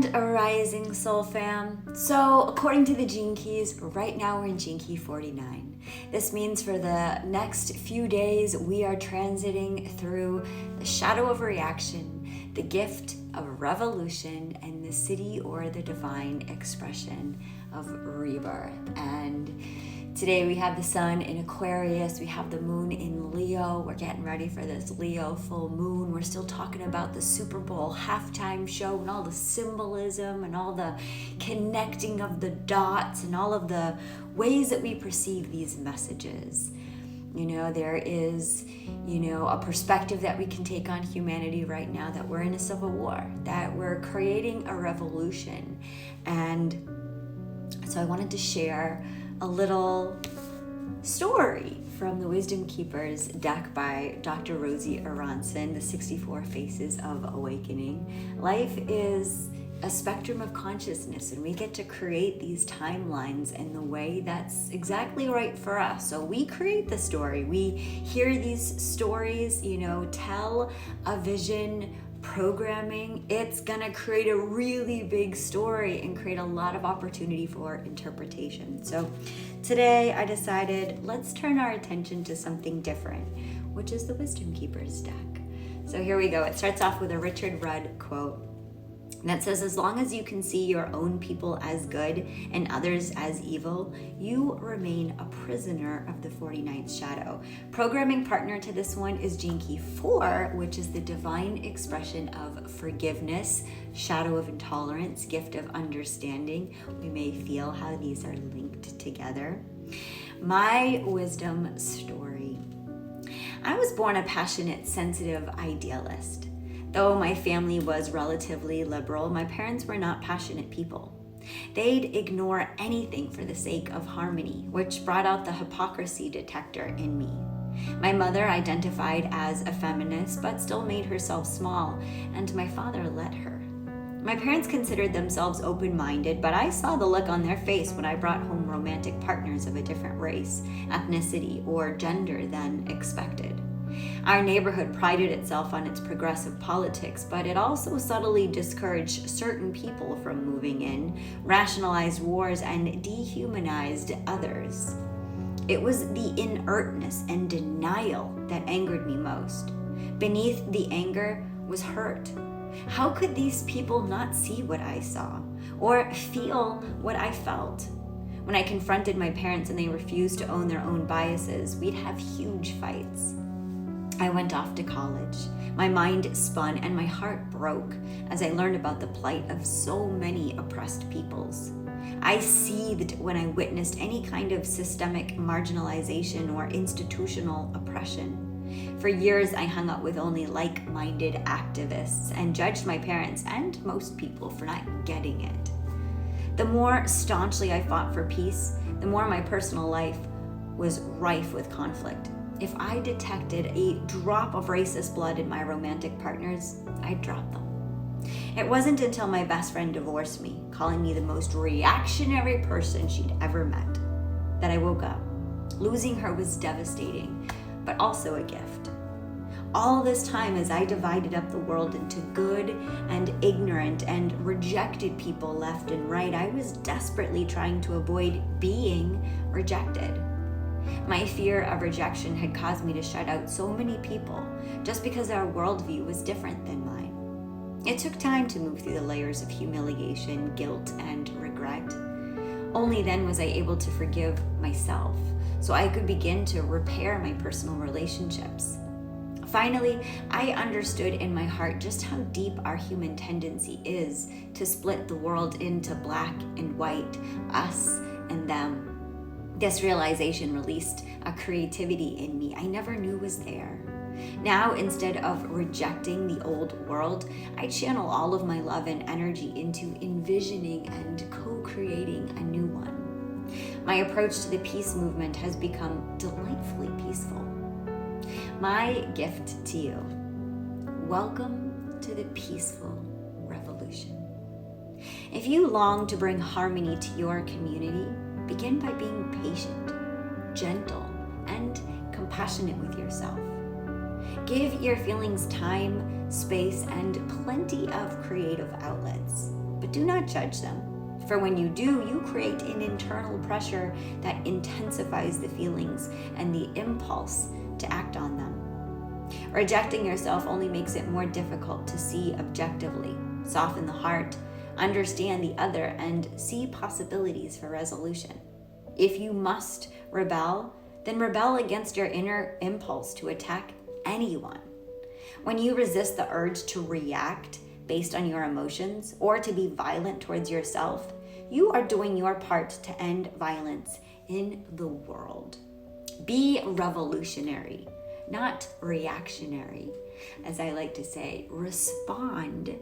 Grand Rising Soul Fam. So according to the Gene Keys, right now we're in Gene Key 49. This means for the next few days we are transiting through the shadow of reaction, the gift of revolution, and the city or the divine expression of rebirth. And today we have the sun in Aquarius, we have the moon in Leo. We're getting ready for this Leo full moon. We're still talking about the Super Bowl halftime show and all the symbolism and all the connecting of the dots and all of the ways that we perceive these messages. You know, there is, a perspective that we can take on humanity right now, that we're in a civil war, that we're creating a revolution. And so I wanted to share a little story from the Wisdom Keepers deck by Dr. Rosy Aronson, The 64 Faces of Awakening. Life is a spectrum of consciousness, and we get to create these timelines in the way that's exactly right for us. So we create the story. We hear these stories, tell a vision, programming. It's gonna create a really big story and create a lot of opportunity for interpretation. So today I decided, let's turn our attention to something different, which is the Wisdom Keepers deck. So here we go. It starts off with a Richard Rudd quote that says, as long as you can see your own people as good and others as evil, you remain a prisoner of the 49th shadow. Programming partner to this one is Gene Key 4, which is the divine expression of forgiveness, shadow of intolerance, gift of understanding. We may feel how these are linked together. My wisdom story. I was born a passionate, sensitive idealist. Though my family was relatively liberal, my parents were not passionate people. They'd ignore anything for the sake of harmony, which brought out the hypocrisy detector in me. My mother identified as a feminist, but still made herself small, and my father let her. My parents considered themselves open-minded, but I saw the look on their face when I brought home romantic partners of a different race, ethnicity, or gender than expected. Our neighborhood prided itself on its progressive politics, but it also subtly discouraged certain people from moving in, rationalized wars, and dehumanized others. It was the inertness and denial that angered me most. Beneath the anger was hurt. How could these people not see what I saw or feel what I felt? When I confronted my parents and they refused to own their own biases, we'd have huge fights. I went off to college. My mind spun and my heart broke as I learned about the plight of so many oppressed peoples. I seethed when I witnessed any kind of systemic marginalization or institutional oppression. For years, I hung out with only like-minded activists and judged my parents and most people for not getting it. The more staunchly I fought for peace, the more my personal life was rife with conflict. If I detected a drop of racist blood in my romantic partners, I'd drop them. It wasn't until my best friend divorced me, calling me the most reactionary person she'd ever met, that I woke up. Losing her was devastating, but also a gift. All this time, as I divided up the world into good and ignorant and rejected people left and right, I was desperately trying to avoid being rejected. My fear of rejection had caused me to shut out so many people just because their worldview was different than mine. It took time to move through the layers of humiliation, guilt, and regret. Only then was I able to forgive myself, so I could begin to repair my personal relationships. Finally, I understood in my heart just how deep our human tendency is to split the world into black and white, us and them. This realization released a creativity in me I never knew was there. Now, instead of rejecting the old world, I channel all of my love and energy into envisioning and co-creating a new one. My approach to the peace movement has become delightfully peaceful. My gift to you: welcome to the peaceful revolution. If you long to bring harmony to your community, begin by being patient, gentle, and compassionate with yourself. Give your feelings time, space, and plenty of creative outlets. but do not judge them. For when you do, you create an internal pressure that intensifies the feelings and the impulse to act on them. Rejecting yourself only makes it more difficult to see objectively, soften the heart, understand the other, and see possibilities for resolution. If you must rebel, then rebel against your inner impulse to attack anyone. When you resist the urge to react based on your emotions or to be violent towards yourself, you are doing your part to end violence in the world. Be revolutionary, not reactionary. As I like to say, respond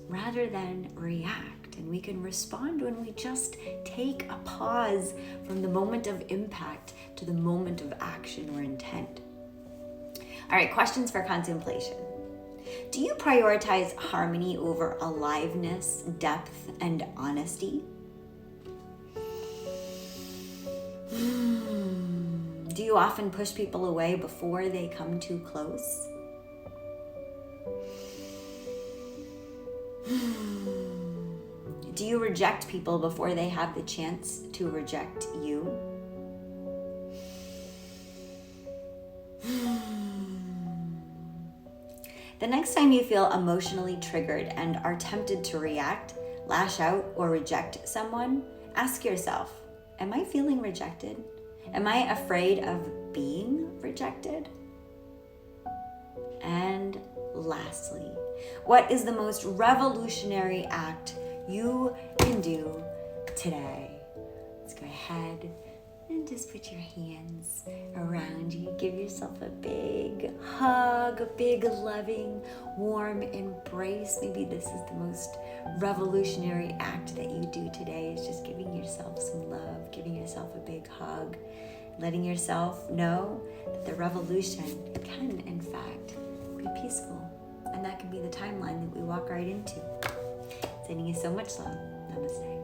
rather than react. And we can respond when we just take a pause from the moment of impact to the moment of action or intent. All right, questions for contemplation. Do you prioritize harmony over aliveness, depth, and honesty? Do you often push people away before they come too close? Do you reject people before they have the chance to reject you? The next time you feel emotionally triggered and are tempted to react, lash out, or reject someone, ask yourself, am I feeling rejected? Am I afraid of being rejected? And lastly, what is the most revolutionary act you can do today? Let's go ahead and just put your hands around you. Give yourself a big hug, a big loving, warm embrace. Maybe this is the most revolutionary act that you do today, is just giving yourself some love, giving yourself a big hug, letting yourself know that the revolution can, in fact, be peaceful. And that can be the timeline that we walk right into. Sending you so much love. Namaste.